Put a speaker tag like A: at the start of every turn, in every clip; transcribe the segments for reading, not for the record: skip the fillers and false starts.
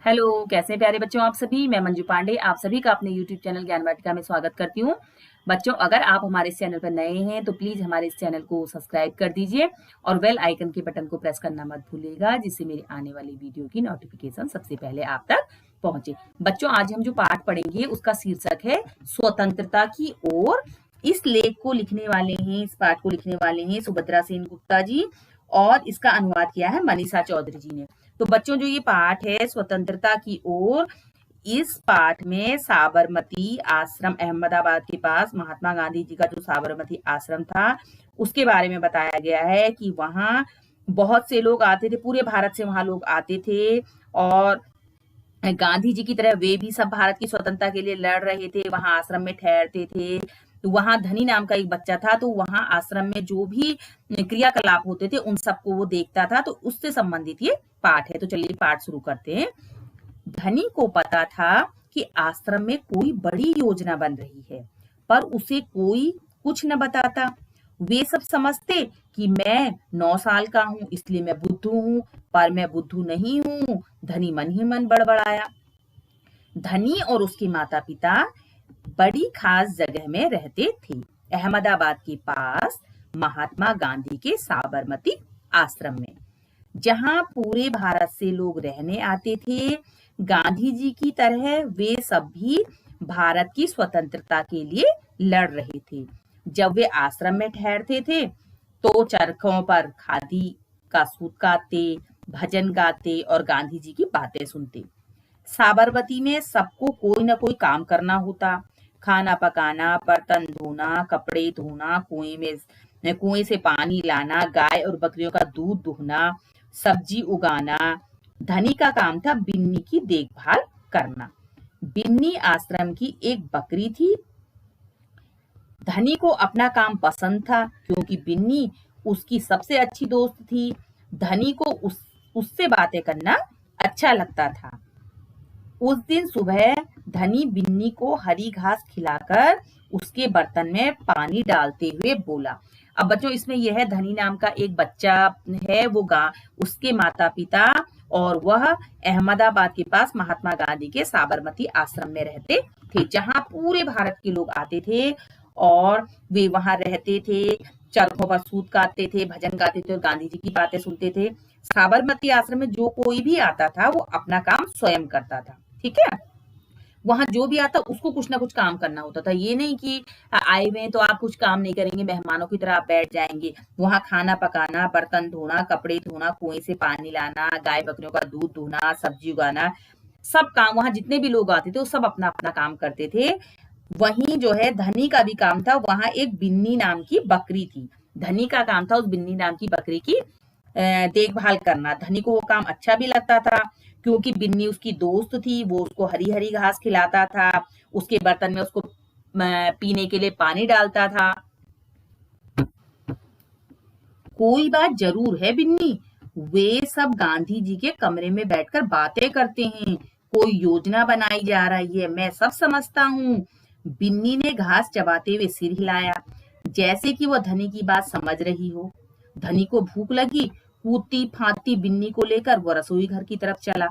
A: Hello, कैसे हैं प्यारे बच्चों आप सभी। मैं मंजू पांडे आप सभी का अपने यूट्यूब चैनल ज्ञान वाटिका में स्वागत करती हूँ। बच्चों, अगर आप हमारे इस चैनल पर नए हैं तो प्लीज हमारे इस चैनल को सब्सक्राइब कर दीजिए और बेल आइकन के बटन को प्रेस करना मत भूलिएगा, जिससे मेरे आने वाली वीडियो की नोटिफिकेशन सबसे पहले आप तक पहुंचे। बच्चों, आज हम जो पाठ पढ़ेंगे उसका शीर्षक है स्वतंत्रता की ओर। इस लेख को लिखने वाले हैं, इस पाठ को लिखने वाले हैं सुभद्रा सेन गुप्ता जी, और इसका अनुवाद किया है मनीषा चौधरी जी ने। तो बच्चों, जो ये पाठ है स्वतंत्रता की ओर, इस पाठ में साबरमती आश्रम, अहमदाबाद के पास महात्मा गांधी जी का जो साबरमती आश्रम था उसके बारे में बताया गया है कि वहां बहुत से लोग आते थे, पूरे भारत से वहां लोग आते थे और गांधी जी की तरह वे भी सब भारत की स्वतंत्रता के लिए लड़ रहे थे, वहां आश्रम में ठहरते थे। तो वहां धनी नाम का एक बच्चा था, तो वहां आश्रम में जो भी क्रियाकलाप होते थे उन सबको वो देखता था। तो उससे संबंधित ये पाठ है। तो चलिए पाठ शुरू करते हैं। धनी को पता था कि आश्रम में कोई बड़ी योजना बन रही है, पर उसे कोई कुछ न बताता। वे सब समझते कि मैं 9 साल का हूं, इसलिए मैं बुद्धू हूं, पर मैं बुद्धू नहीं हूं। धनी मन ही मन बड़बड़ाया। धनी और उसके माता पिता बड़ी खास जगह में रहते थे, अहमदाबाद के पास महात्मा गांधी के साबरमती आश्रम में, जहां पूरे भारत से लोग रहने आते थे। गांधी जी की तरह वे सब भी भारत की स्वतंत्रता के लिए लड़ रहे थे। जब वे आश्रम में ठहरते थे तो चरखों पर खादी का सूत काटते, भजन गाते और गांधी जी की बातें सुनते। साबरमती में सबको कोई ना कोई काम करना होता। खाना पकाना, बर्तन धोना, कपड़े धोना, कुएं से पानी लाना, गाय और बकरियों का दूध दुहना, सब्जी उगाना। धनी का काम था बिन्नी की देखभाल करना। बिन्नी आश्रम की एक बकरी थी। धनी को अपना काम पसंद था क्योंकि बिन्नी उसकी सबसे अच्छी दोस्त थी। धनी को उससे बातें करना अच्छा लगता था। उस दिन सुबह धनी बिन्नी को हरी घास खिलाकर उसके बर्तन में पानी डालते हुए बोला। अब बच्चों, इसमें यह है धनी नाम का एक बच्चा है, वो उसके माता पिता और वह अहमदाबाद के पास महात्मा गांधी के साबरमती आश्रम में रहते थे, जहां पूरे भारत के लोग आते थे और वे वहां रहते थे, चरखों पर सूत काटते थे, भजन गाते थे और गांधी जी की बातें सुनते थे। साबरमती आश्रम में जो कोई भी आता था वो अपना काम स्वयं करता था, ठीक है। वहां जो भी आता उसको कुछ ना कुछ काम करना होता था। ये नहीं कि आए हुए हैं तो आप कुछ काम नहीं करेंगे, मेहमानों की तरह आप बैठ जाएंगे। वहां खाना पकाना, बर्तन धोना, कपड़े धोना, कुएं से पानी लाना, गाय बकरियों का दूध दुहना, सब्जी उगाना, सब काम वहां जितने भी लोग आते थे वो सब अपना अपना काम करते थे। वहीं जो है धनी का भी काम था। वहां एक बिन्नी नाम की बकरी थी। धनी का काम था उस बिन्नी नाम की बकरी की देखभाल करना। धनी को वो काम अच्छा भी लगता था क्योंकि बिन्नी उसकी दोस्त थी, वो उसको हरी हरी घास खिलाता था, उसके बर्तन में उसको पीने के लिए पानी डालता था। कोई बात जरूर है बिन्नी, वे सब गांधी जी के कमरे में बैठकर बातें करते हैं, कोई योजना बनाई जा रही है, मैं सब समझता हूँ। बिन्नी ने घास चबाते हुए सिर हिलाया, जैसे कि वह धनी की बात समझ रही हो। धनी को भूख लगी। कूदती फांदती बिन्नी को लेकर वह रसोई घर की तरफ चला।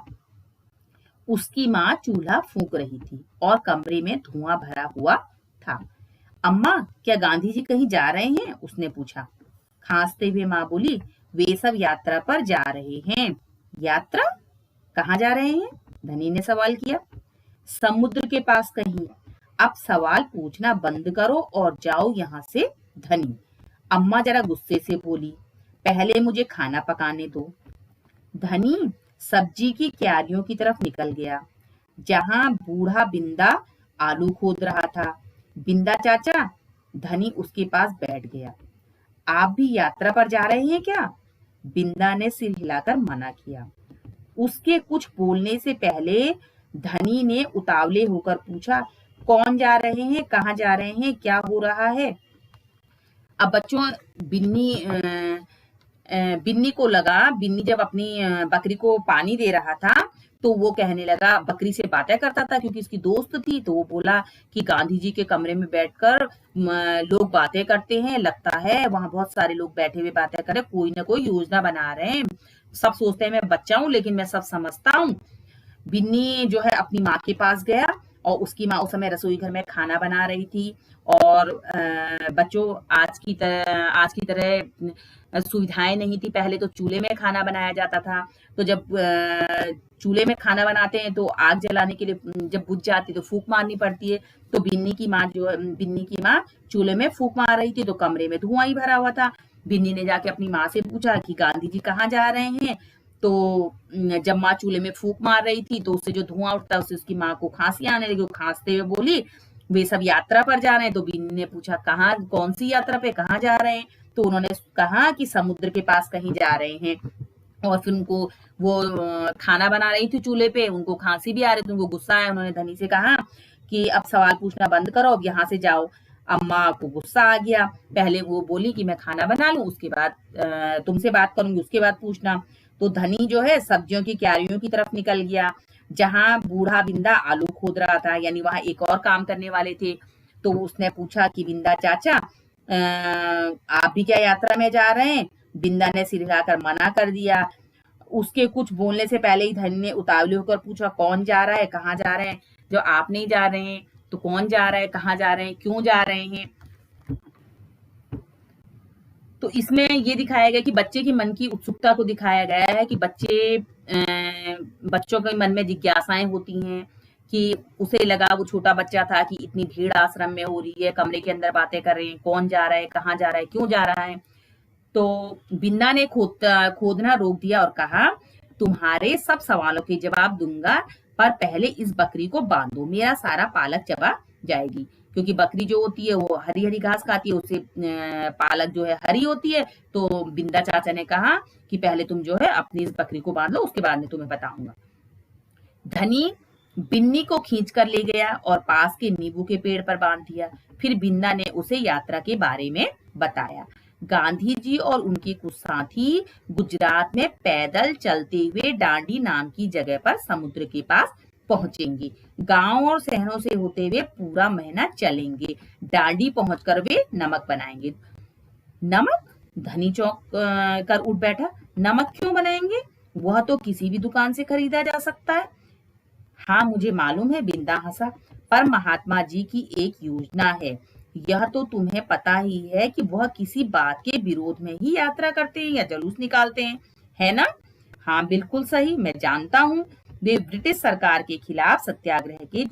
A: उसकी माँ चूल्हा फूंक रही थी और कमरे में धुआं भरा हुआ था। अम्मा, क्या गांधी जी कहीं जा रहे हैं? उसने पूछा। खांसते हुए माँ बोली, वे सब यात्रा पर जा रहे हैं। यात्रा? कहाँ जा रहे हैं? धनी ने सवाल किया। समुद्र के पास कहीं। अब सवाल पूछना बंद करो और जाओ यहाँ से। धनी। अम्मा जरा गुस्से से बोली, पहले मुझे खाना पकाने दो। धनी सब्जी की क्यारियों की तरफ निकल गया, जहां बूढ़ा बिंदा आलू खोद रहा था। बिंदा चाचा, धनी उसके पास बैठ गया। आप भी यात्रा पर जा रहे हैं क्या? बिंदा ने सिर हिलाकर मना किया। उसके कुछ बोलने से पहले धनी ने उतावले होकर पूछा, कौन जा रहे हैं, कहाँ जा रहे हैं, क्या हो रहा है? अब बच्चों, बिन्नी को लगा, बिन्नी जब अपनी बकरी को पानी दे रहा था तो वो कहने लगा, बकरी से बातें करता था क्योंकि इसकी दोस्त थी, तो वो बोला कि गांधी जी के कमरे में बैठकर लोग बातें करते हैं, लगता है वहां बहुत सारे लोग बैठे हुए बातें कर रहे, कोई ना कोई योजना बना रहे हैं। सब सोचते हैं मैं बच्चा हूं लेकिन मैं सब समझता हूँ। बिन्नी जो है अपनी माँ के पास गया और उसकी माँ उस समय रसोई घर में खाना बना रही थी। और बच्चों, आज की तरह सुविधाएं नहीं थी। पहले तो चूल्हे में खाना बनाया जाता था। तो जब चूल्हे में खाना बनाते हैं तो आग जलाने के लिए जब बुझ जाती तो फूंक मारनी पड़ती है। तो बिन्नी की माँ चूल्हे में फूंक मार रही थी तो कमरे में धुआं ही भरा हुआ था। बिन्नी ने जाके अपनी माँ से पूछा कि गांधी जी कहाँ जा रहे हैं। तो जब माँ चूल्हे में फूंक मार रही थी तो उससे जो धुआं उठता उससे उसकी माँ को खांसी आने लगी। वो खांसते हुए बोली, वे सब यात्रा पर जा रहे हैं। तो बिन्नी ने पूछा, कहाँ, कौन सी यात्रा पे, कहाँ जा रहे हैं। तो उन्होंने कहा कि समुद्र के पास कहीं जा रहे हैं। और फिर उनको वो खाना बना रही थी चूल्हे पे, उनको खांसी भी आ रही थी, उनको गुस्सा आया। उन्होंने धनी से कहा कि अब सवाल पूछना बंद करो, अब यहाँ से जाओ। अम्मा को गुस्सा आ गया। पहले वो बोली कि मैं खाना बना लूं, उसके बाद तुमसे बात करूंगी, उसके बाद पूछना। तो धनी जो है सब्जियों की क्यारियों की तरफ निकल गया, जहां बूढ़ा बिंदा आलू खोद रहा था, यानी वहां एक और काम करने वाले थे। तो उसने पूछा कि बिंदा चाचा, आप भी क्या यात्रा में जा रहे हैं। बिंदा ने सिर हिलाकर मना कर दिया। उसके कुछ बोलने से पहले ही धनी ने उतावले होकर पूछा, कौन जा रहा है, कहाँ जा रहे हैं। जो आप नहीं जा रहे हैं तो कौन जा रहा है, कहाँ जा रहे हैं, क्यों जा रहे हैं। तो इसमें ये दिखाया गया कि बच्चे के मन की उत्सुकता को दिखाया गया है कि बच्चों के मन में जिज्ञासाएं होती हैं कि उसे लगा, वो छोटा बच्चा था, कि इतनी भीड़ आश्रम में हो रही है, कमरे के अंदर बातें कर रहे हैं, कौन जा रहा है, कहाँ जा रहा है, क्यों जा रहा है। तो बिन्दा ने खोदना रोक दिया और कहा, तुम्हारे सब सवालों के जवाब दूंगा, पर पहले इस बकरी को बांधो, मेरा सारा पालक चबा जाएगी। क्योंकि बकरी जो होती है वो हरी हरी घास खाती है, उससे पालक जो है हरी होती है। तो बिंदा चाचा ने कहा कि पहले तुम जो है अपनी इस बकरी को बांध लो, उसके बाद में तुम्हें बताऊंगा। धनी बिन्नी को खींच कर ले गया और पास के नींबू के पेड़ पर बांध दिया। फिर बिन्दा ने उसे यात्रा के बारे में बताया। गांधी जी और उनके कुछ साथी गुजरात में पैदल चलते हुए डांडी नाम की जगह पर समुद्र के पास पहुंचेंगे। गांव और शहरों से होते हुए पूरा महीना चलेंगे। डांडी पहुंचकर वे नमक बनाएंगे। नमक? धनी चौंक कर उठ बैठा। नमक क्यों बनाएंगे? वह तो किसी भी दुकान से खरीदा जा सकता है। हाँ, मुझे मालूम है, बिंदा हंसा, पर महात्मा जी की एक योजना है। यह तो तुम्हें पता ही है कि वह किसी बात के विरोध में ही यात्रा करते हैं या जुलूस निकालते हैं, है ना? हाँ, बिल्कुल सही, मैं जानता हूँ। वे ब्रिटिश सरकार के खिलाफ सत्याग्रह के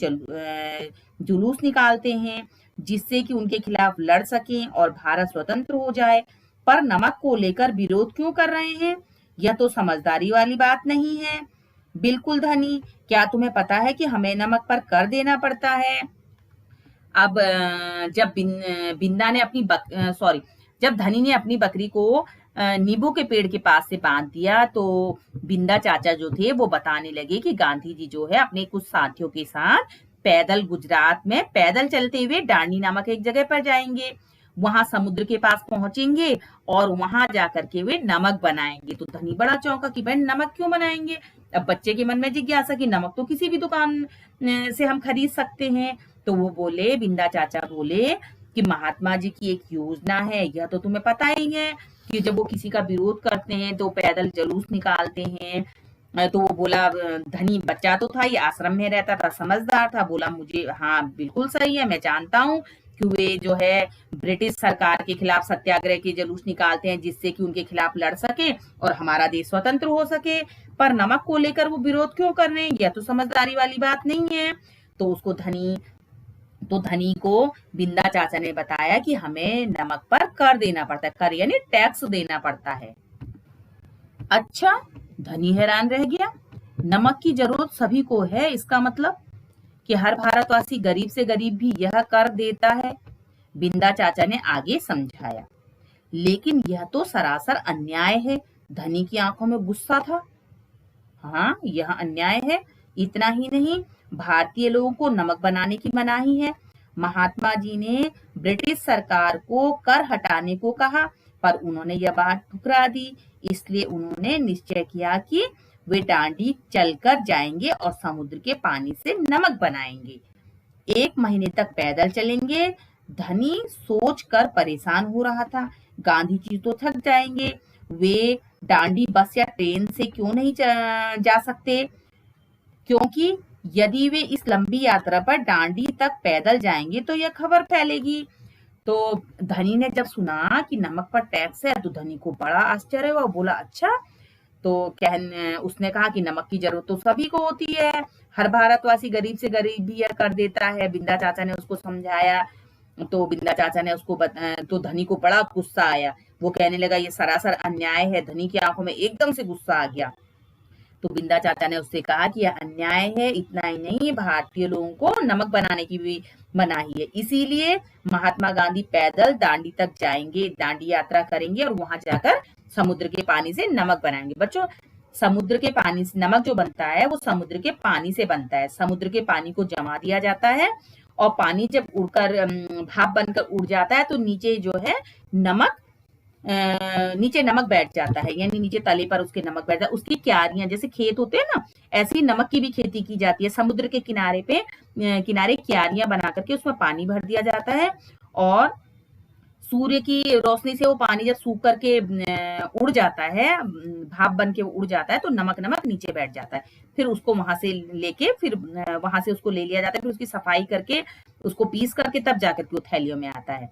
A: जुलूस निकालते हैं, जिससे कि उनके खिलाफ लड़ सकें और भारत स्वतंत्र हो जाए। पर नमक को लेकर विरोध क्यों कर रहे हैं? यह तो समझदारी वाली बात नहीं है। बिल्कुल धनी, क्या तुम्हें पता है कि हमें नमक पर कर देना पड़ता है? अब जब बिंदा ने अपनी सॉरी जब धनी ने अपनी बकरी को नींबू के पेड़ के पास से बांध दिया तो बिंदा चाचा जो थे वो बताने लगे कि गांधी जी जो है अपने कुछ साथियों के साथ पैदल गुजरात में पैदल चलते हुए डांडी नामक एक जगह पर जाएंगे। वहां समुद्र के पास पहुंचेंगे और वहां जाकर के वे नमक बनाएंगे। तो धनी बड़ा चौंका कि भाई नमक क्यों बनाएंगे। अब बच्चे के मन में जिज्ञासा कि नमक तो किसी भी दुकान से हम खरीद सकते हैं। तो वो बोले, बिंदा चाचा बोले कि महात्मा जी की एक योजना है। यह तो तुम्हें पता ही है कि जब वो किसी का विरोध करते हैं तो पैदल जुलूस निकालते हैं। तो वो बोला, धनी बच्चा तो था, ये आश्रम में रहता था, समझदार था, बोला मुझे हाँ बिल्कुल सही है, मैं जानता हूँ कि वे जो है ब्रिटिश सरकार के खिलाफ सत्याग्रह के जुलूस निकालते हैं, जिससे कि उनके खिलाफ लड़ सके और हमारा देश स्वतंत्र हो सके। पर नमक को लेकर वो विरोध क्यों कर रहे हैं? यह तो समझदारी वाली बात नहीं है। तो धनी को बिंदा चाचा ने बताया कि हमें नमक पर कर देना पड़ता है, कर यानी टैक्स देना पड़ता है। अच्छा, धनी हैरान रह गया। नमक की जरूरत सभी को है, इसका मतलब कि हर भारतवासी गरीब से गरीब भी यह कर देता है? बिंदा चाचा ने आगे समझाया। लेकिन यह तो सरासर अन्याय है। धनी की आंखों में गुस्सा था। हाँ, यह अन्याय है। इतना ही नहीं, भारतीय लोगों को नमक बनाने की मनाही है। महात्मा जी ने ब्रिटिश सरकार को कर हटाने को कहा, पर उन्होंने यह बात ठुकरा दी। इसलिए उन्होंने निश्चय किया कि वे डांडी चलकर जाएंगे और समुद्र के पानी से नमक बनाएंगे। 1 महीने तक पैदल चलेंगे। धनी सोच कर परेशान हो रहा था। गांधी जी तो थक जाएंगे, वे डांडी बस या ट्रेन से क्यों नहीं जा सकते।
B: क्योंकि यदि वे इस लंबी यात्रा पर डांडी तक पैदल जाएंगे तो यह खबर फैलेगी। तो धनी ने जब सुना कि नमक पर टैक्स है तो धनी को बड़ा आश्चर्य हुआ, बोला अच्छा। तो उसने कहा कि नमक की जरूरत तो सभी को होती है, हर भारतवासी गरीब से गरीब भी यह कर देता है। बिंदा चाचा ने उसको समझाया, तो बिंदा चाचा ने तो धनी को बड़ा गुस्सा आया। वो कहने लगा ये सरासर अन्याय है। धनी की आंखों में एकदम से गुस्सा आ गया। तो बिंदा चाचा ने उससे कहा कि यह अन्याय है, इतना ही नहीं भारतीय लोगों को नमक बनाने की भी मनाही है, इसीलिए महात्मा गांधी पैदल दांडी तक जाएंगे, दांडी यात्रा करेंगे और वहां जाकर समुद्र के पानी से नमक बनाएंगे। बच्चों, समुद्र के पानी से नमक जो बनता है वो समुद्र के पानी से बनता है। समुद्र के पानी को जमा दिया जाता है और पानी जब उड़कर भाप बनकर उड़ जाता है तो नीचे जो है नमक नीचे नमक बैठ जाता है, यानी नीचे तले पर उसके नमक बैठ जाता है। उसकी क्यारियां, जैसे खेत होते हैं ना, ऐसी नमक की भी खेती की जाती है। समुद्र के किनारे क्यारियां बना करके उसमें पानी भर दिया जाता है और सूर्य की रोशनी से वो पानी जब सूख करके उड़ जाता है, भाप बन के उड़ जाता है, तो नमक नमक नीचे बैठ जाता है। फिर उसको वहां से लेके फिर वहां से उसको ले लिया जाता है, फिर उसकी सफाई करके उसको पीस करके तब जाकर के वो थैलियों में आता है।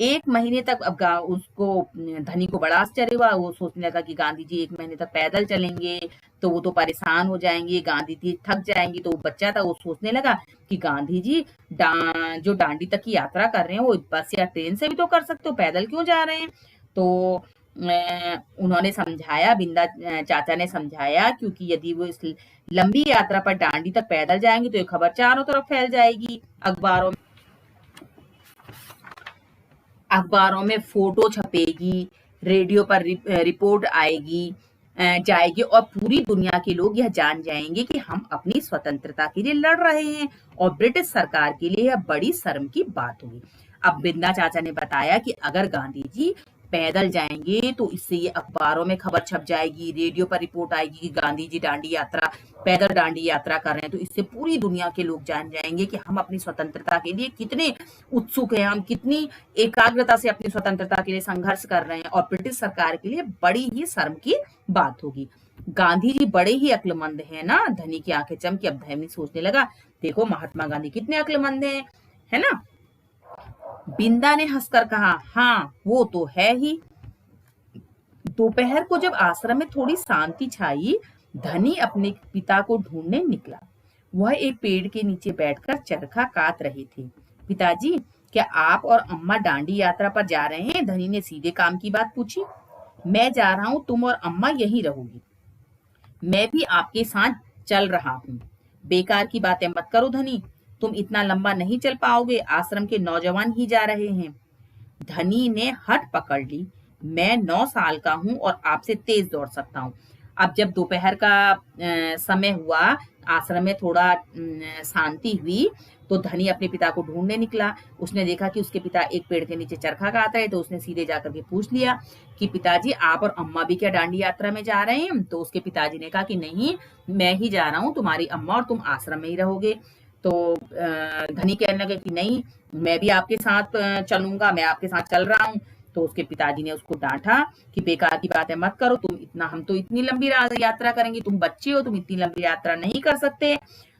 B: 1 महीने तक अब उसको धनी को बड़ा आश्चर्य हुआ। वो सोचने लगा कि गांधी जी 1 महीने तक पैदल चलेंगे तो वो तो परेशान हो जाएंगे, गांधी जी थक जाएंगी। तो वो बच्चा था, वो सोचने लगा कि गांधी जी जो दांडी तक की यात्रा कर रहे हैं वो बस या ट्रेन से भी तो कर सकते हो, पैदल क्यों जा रहे हैं। तो उन्होंने समझाया, बिंदा चाचा ने समझाया, क्योंकि यदि वो इस लंबी यात्रा पर दांडी तक पैदल जाएंगे तो ये खबर चारों तरफ फैल जाएगी, अखबारों में फोटो छपेगी, रेडियो पर रिपोर्ट जाएगी और पूरी दुनिया के लोग यह जान जाएंगे कि हम अपनी स्वतंत्रता के लिए लड़ रहे हैं और ब्रिटिश सरकार के लिए यह बड़ी शर्म की बात होगी। अब बिंदा चाचा ने बताया कि अगर गांधी जी पैदल जाएंगे तो इससे ये अखबारों में खबर छप जाएगी, रेडियो पर रिपोर्ट आएगी कि गांधी जी पैदल दांडी यात्रा कर रहे हैं, तो इससे पूरी दुनिया के लोग जान जाएंगे कि हम अपनी स्वतंत्रता के लिए कितने उत्सुक हैं, हम कितनी एकाग्रता से अपनी स्वतंत्रता के लिए संघर्ष कर रहे हैं और ब्रिटिश सरकार के लिए बड़ी ही शर्म की बात होगी। गांधी जी बड़े ही अक्लमंद हैं ना। धनी की आंखें चमकी। अब धनी सोचने लगा, देखो महात्मा गांधी कितने अक्लमंद हैं, है ना। बिंदा ने हंसकर कहा, हाँ वो तो है ही। दोपहर को जब आश्रम में थोड़ी शांति छाई, धनी अपने पिता को ढूंढने निकला। वह एक पेड़ के नीचे बैठकर चरखा काट रहे थे। पिताजी, क्या आप और अम्मा दांडी यात्रा पर जा रहे हैं? धनी ने सीधे काम की बात पूछी। मैं जा रहा हूं, तुम और अम्मा यहीं रहोगी। मैं भी आपके साथ चल रहा हूं। बेकार की बातें मत करो धनी, तुम इतना लंबा नहीं चल पाओगे, आश्रम के नौजवान ही जा रहे हैं। धनी ने हट पकड़ ली, मैं 9 साल का हूं और आपसे तेज दौड़ सकता हूं। अब जब दोपहर का समय हुआ, आश्रम में थोड़ा शांति हुई, तो धनी अपने पिता को ढूंढने निकला। उसने देखा कि उसके पिता एक पेड़ के नीचे चरखा काट रहे, तो उसने सीधे जाकर के पूछ लिया कि पिताजी, आप और अम्मा भी क्या दांडी यात्रा में जा रहे हैं? तो उसके पिताजी ने कहा कि नहीं, मैं ही जा रहा हूँ, तुम्हारी अम्मा और तुम आश्रम में ही रहोगे। तो धनी कहने लगे कि नहीं, मैं भी आपके साथ चलूंगा, मैं आपके साथ चल रहा हूँ। तो उसके पिताजी ने उसको डांटा कि बेकार की बातें मत करो, हम तो इतनी लंबी यात्रा करेंगे, तुम बच्चे हो, तुम इतनी लंबी यात्रा नहीं कर सकते।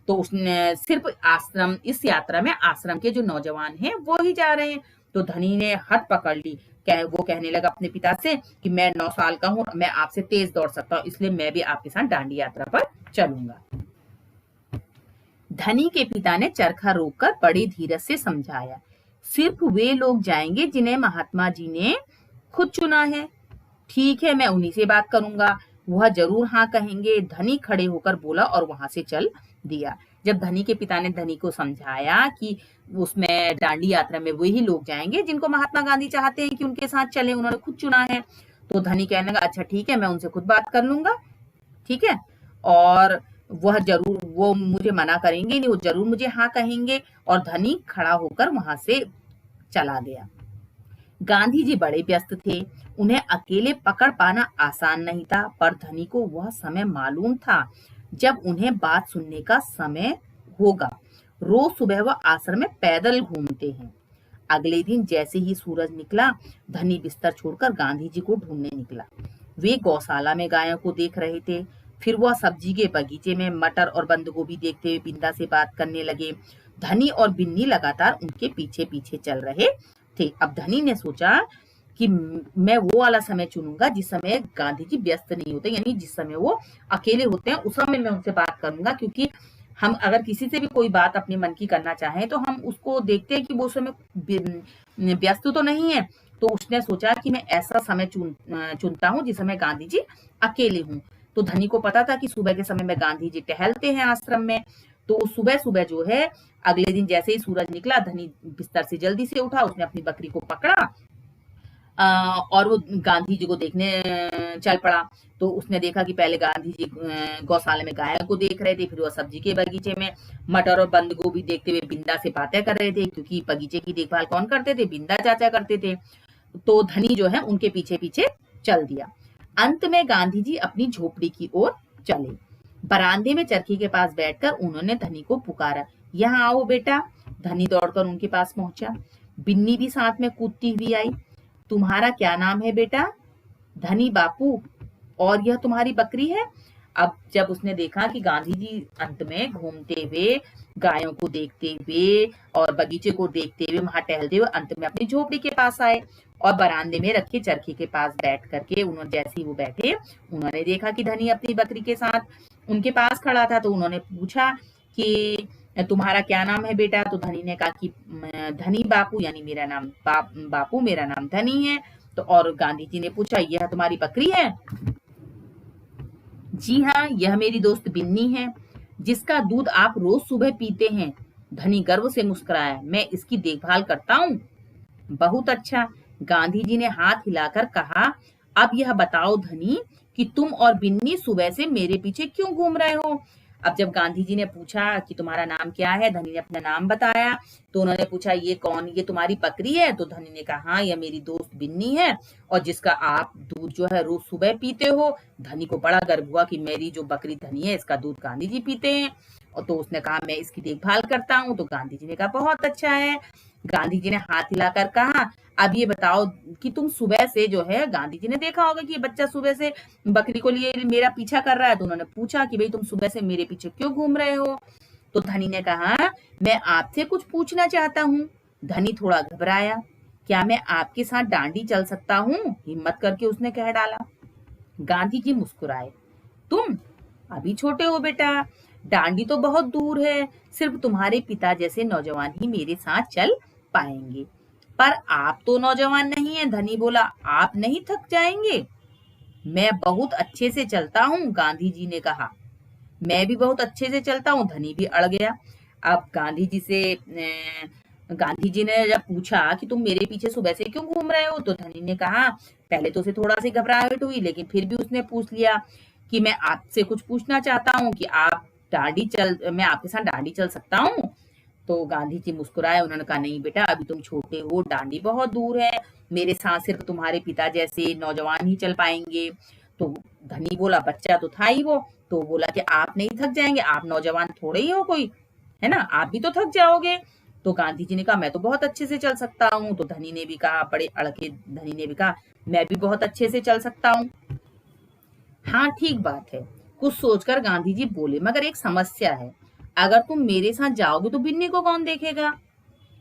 B: तो उसने सिर्फ इस यात्रा में आश्रम के जो नौजवान हैं वो ही जा रहे हैं। तो धनी ने हट पकड़ ली। वो कहने लगा अपने पिता से कि मैं 9 साल का हूँ, मैं आपसे तेज दौड़ सकता हूँ, इसलिए मैं भी आपके साथ दांडी यात्रा पर चलूंगा। धनी के पिता ने चरखा रोककर बड़ी धीरज से समझाया, सिर्फ वे लोग जाएंगे जिन्हें महात्मा जी ने खुद चुना है। ठीक है, मैं उन्हीं से बात करूंगा, वह जरूर हाँ कहेंगे। धनी खड़े होकर बोला और वहां से चल दिया। जब धनी के पिता ने धनी को समझाया कि उसमें दांडी यात्रा में वही लोग जाएंगे जिनको महात्मा गांधी चाहते हैं कि उनके साथ चले, उन्होंने खुद चुना है, तो धनी कहने लगा, अच्छा ठीक है, मैं उनसे खुद बात कर लूंगा, ठीक है, और वो मुझे मना करेंगे नहीं, वो जरूर मुझे हाँ कहेंगे। और धनी खड़ा होकर वहां से चला गया। गांधी जी बड़े व्यस्त थे, उन्हें अकेले पकड़ पाना आसान नहीं था, पर धनी को वह समय मालूम था जब उन्हें बात सुनने का समय होगा। रोज सुबह वह आश्रम में पैदल घूमते हैं। अगले दिन जैसे ही सूरज निकला, धनी बिस्तर छोड़कर गांधी जी को ढूंढने निकला। वे गौशाला में गायों को देख रहे थे। फिर वह सब्जी के बगीचे में मटर और बंद गोभी देखते हुए बिंदा से बात करने लगे। धनी और बिन्नी लगातार उनके पीछे पीछे चल रहे थे। अब धनी ने सोचा कि मैं वो वाला समय चुनूंगा जिस समय गांधी जी व्यस्त नहीं होते, यानी जिस समय वो अकेले होते हैं, उस समय मैं उनसे बात करूंगा। क्योंकि हम अगर किसी से भी कोई बात अपने मन की करना चाहें तो हम उसको देखते हैं कि वो समय व्यस्त तो नहीं है। तो उसने सोचा कि मैं ऐसा समय चुनता हूँ जिस समय गांधी जी अकेले हूँ। तो धनी को पता था कि सुबह के समय में गांधी जी टहलते हैं आश्रम में। तो सुबह सुबह जो है, अगले दिन जैसे ही सूरज निकला, धनी बिस्तर से जल्दी से उठा, उसने अपनी बकरी को पकड़ा और वो गांधी जी को देखने चल पड़ा। तो उसने देखा कि पहले गांधी जी गौशाला में गाय को देख रहे थे, फिर वो सब्जी के बगीचे में मटर और बंद गोभी देखते हुए बिंदा से बातें कर रहे थे। क्योंकि बगीचे की देखभाल कौन करते थे? बिंदा चाचा करते थे। तो धनी जो है उनके पीछे पीछे चल दिया। अंत में गांधी जी अपनी झोपड़ी की ओर चले। बरामदे में चरखी के पास बैठकर उन्होंने धनी को पुकारा, यहाँ आओ बेटा। धनी दौड़कर उनके पास पहुंचा। बिन्नी भी साथ में कूदती हुई आई। तुम्हारा क्या नाम है बेटा? धनी बापू। और यह तुम्हारी बकरी है? अब जब उसने देखा कि गांधी जी अंत में घूमते हुए, गायों को देखते हुए और बगीचे को देखते हुए, वहां टहलते हुए अंत में अपनी झोपड़ी के पास आए और बरामदे में रखे चरखी के पास बैठ करके उन्होंने, जैसे ही वो बैठे, उन्होंने देखा कि धनी अपनी बकरी के साथ उनके पास खड़ा था। तो उन्होंने पूछा कि तुम्हारा क्या नाम है बेटा? तो धनी ने कहा कि धनी बापू, यानी मेरा नाम बापू, मेरा नाम धनी है। तो और गांधी जी ने पूछा, यह तुम्हारी बकरी है? जी हाँ, यह मेरी दोस्त बिन्नी है, जिसका दूध आप रोज सुबह पीते हैं। धनी गर्व से मुस्कुराया, मैं इसकी देखभाल करता हूँ। बहुत अच्छा, गांधी जी ने हाथ हिलाकर कहा। अब यह बताओ धनी कि तुम और बिन्नी सुबह से मेरे पीछे क्यों घूम रहे हो? अब जब गांधी जी ने पूछा कि तुम्हारा नाम क्या है, धनी ने अपना नाम बताया। तो उन्होंने पूछा, ये कौन? ये तुम्हारी बकरी है? तो धनी ने कहा, हाँ, यह मेरी दोस्त बिन्नी है और जिसका आप दूध जो है रोज सुबह पीते हो। धनी को बड़ा गर्व हुआ कि मेरी जो बकरी धनी है, इसका दूध गांधी जी पीते हैं। और तो उसने कहा, मैं इसकी देखभाल करता हूँ। तो गांधी जी ने कहा, बहुत अच्छा है। गांधी जी ने हाथ हिलाकर कहा, अब ये बताओ कि तुम सुबह से जो है, गांधी जी ने देखा होगा कि ये बच्चा सुबह से बकरी को लिए मेरा पीछा कर रहा है। तो उन्होंने पूछा कि भाई तुम सुबह से मेरे पीछे क्यों घूम रहे हो? तो धनी ने कहा, मैं आपसे कुछ पूछना चाहता हूँ। धनी थोड़ा घबराया, क्या मैं आपके साथ डांडी चल सकता हूँ? हिम्मत करके उसने कह डाला। गांधी जी मुस्कुराए, तुम अभी छोटे हो बेटा, डांडी तो बहुत दूर है, सिर्फ तुम्हारे पिता जैसे नौजवान ही मेरे साथ चल पाएंगे। पर आप तो नौजवान नहीं है। धनी बोला, आप नहीं थक जाएंगे? मैं बहुत अच्छे से चलता हूँ, गांधी जी ने कहा। मैं भी बहुत अच्छे से चलता हूँ। धनी भी अड़ गया। अब गांधी जी ने जब पूछा कि तुम मेरे पीछे सुबह से क्यों घूम रहे हो, तो धनी ने कहा, पहले तो उसे थोड़ा सी घबराहट हुई, लेकिन फिर भी उसने पूछ लिया कि मैं आपसे कुछ पूछना चाहता हूँ कि मैं आपके साथ डांडी चल सकता हूँ? तो गांधी जी मुस्कुराए। उन्होंने कहा, नहीं बेटा, अभी तुम छोटे हो, डांडी बहुत दूर है, मेरे साथ सिर्फ तुम्हारे पिता जैसे नौजवान ही चल पाएंगे। तो धनी बोला, बच्चा तो था ही वो। तो बोला कि आप नहीं थक जाएंगे? आप नौजवान थोड़े ही हो कोई, है ना, आप भी तो थक जाओगे। तो गांधी जी ने कहा, मैं तो बहुत अच्छे से चल सकता हूँ। तो धनी ने भी कहा, बड़े अड़के धनी ने भी कहा, मैं भी बहुत अच्छे से चल सकता हूँ। हाँ, ठीक बात है। कुछ सोचकर गांधी जी बोले, मगर एक समस्या है, अगर तुम मेरे साथ जाओगे तो बिन्नी को कौन देखेगा?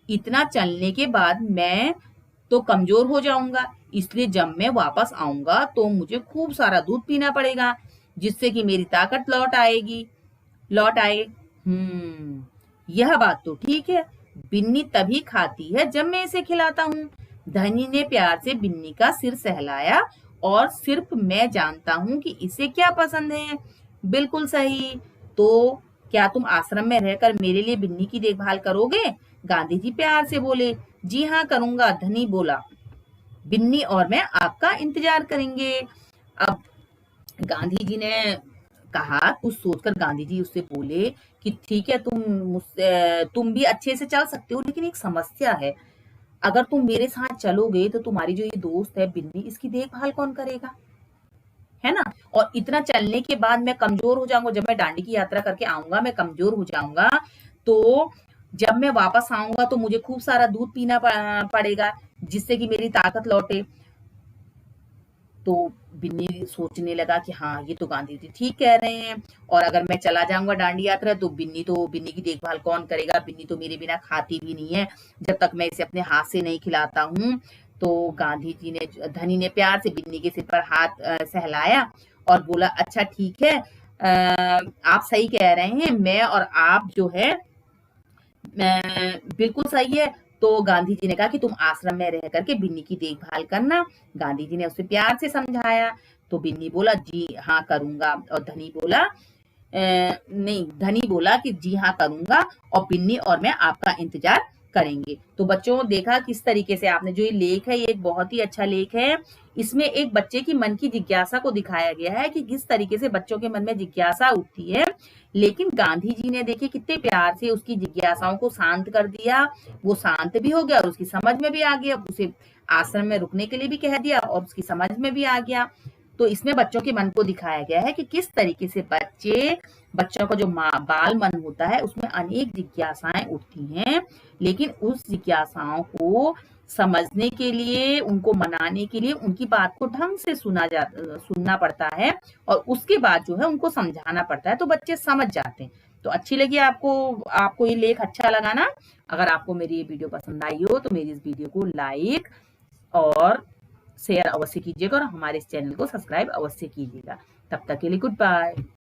B: इतना चलने के बाद मैं तो कमजोर हो जाऊंगा, इसलिए जब मैं वापस आऊंगा तो मुझे खूब सारा दूध पीना पड़ेगा, जिससे कि मेरी ताकत लौट आए। यह बात तो ठीक है। बिन्नी तभी खाती है जब मैं इसे खिलाता हूँ। धनी ने प्यार से बिन्नी का सिर सहलाया, और सिर्फ मैं जानता हूँ कि इसे क्या पसंद है। बिल्कुल सही। तो क्या तुम आश्रम में रहकर मेरे लिए बिन्नी की देखभाल करोगे? गांधी जी प्यार से बोले। जी हाँ, करूंगा, धनी बोला। बिन्नी और मैं आपका इंतजार करेंगे। अब गांधी जी ने कहा, कुछ सोचकर गांधी जी उससे बोले कि ठीक है, तुम भी अच्छे से चल सकते हो, लेकिन एक समस्या है। अगर तुम मेरे साथ चलोगे तो तुम्हारी जो ये दोस्त है बिन्नी, इसकी देखभाल कौन करेगा, है ना? और इतना चलने के बाद मैं कमजोर हो जाऊंगा। जब मैं डांडी की यात्रा करके आऊंगा, मैं कमजोर हो जाऊंगा। तो जब मैं वापस आऊंगा तो मुझे खूब सारा दूध पीना पड़ेगा, जिससे कि मेरी ताकत लौटे। तो बिन्नी सोचने लगा कि हाँ, ये तो गांधी जी ठीक कह रहे हैं, और अगर मैं चला जाऊंगा दांडी यात्रा तो बिन्नी की देखभाल कौन करेगा, बिन्नी तो मेरे बिना खाती भी नहीं है जब तक मैं इसे अपने हाथ से नहीं खिलाता हूँ। तो धनी ने प्यार से बिन्नी के सिर पर हाथ सहलाया और बोला, अच्छा ठीक है, आप सही कह रहे हैं, मैं और आप जो है बिल्कुल सही है। तो गांधी जी ने कहा कि तुम आश्रम में रह करके बिन्नी की देखभाल करना। गांधी जी ने उसे प्यार से समझाया। तो बिन्नी बोला, जी हाँ करूंगा, और धनी बोला कि जी हाँ करूंगा, और बिन्नी और मैं आपका इंतजार करेंगे। तो बच्चों, देखा किस तरीके से आपने जो ये लेख है, ये एक बहुत ही अच्छा लेख है। इसमें एक बच्चे की मन की जिज्ञासा को दिखाया गया है कि किस तरीके से बच्चों के मन में जिज्ञासा उठती है, लेकिन गांधी जी ने देखिए कितने प्यार से उसकी जिज्ञासाओं को शांत कर दिया। वो शांत भी हो गया और उसकी समझ में भी आ गया, उसे आश्रम में रुकने के लिए भी कह दिया और उसकी समझ में भी आ गया। तो इसमें बच्चों के मन को दिखाया गया है कि किस तरीके से बच्चों का जो बाल मन होता है उसमें अनेक जिज्ञासाएं उठती हैं, लेकिन उस जिज्ञासाओं को समझने के लिए, उनको मनाने के लिए उनकी बात को ढंग से सुनना पड़ता है, और उसके बाद जो है उनको समझाना पड़ता है, तो बच्चे समझ जाते हैं। तो अच्छी लगी आपको ये लेख अच्छा लगा ना? अगर आपको मेरी ये वीडियो पसंद आई हो तो मेरी इस वीडियो को लाइक और शेयर अवश्य कीजिएगा, और हमारे इस चैनल को सब्सक्राइब अवश्य कीजिएगा। तब तक के लिए गुड बाय।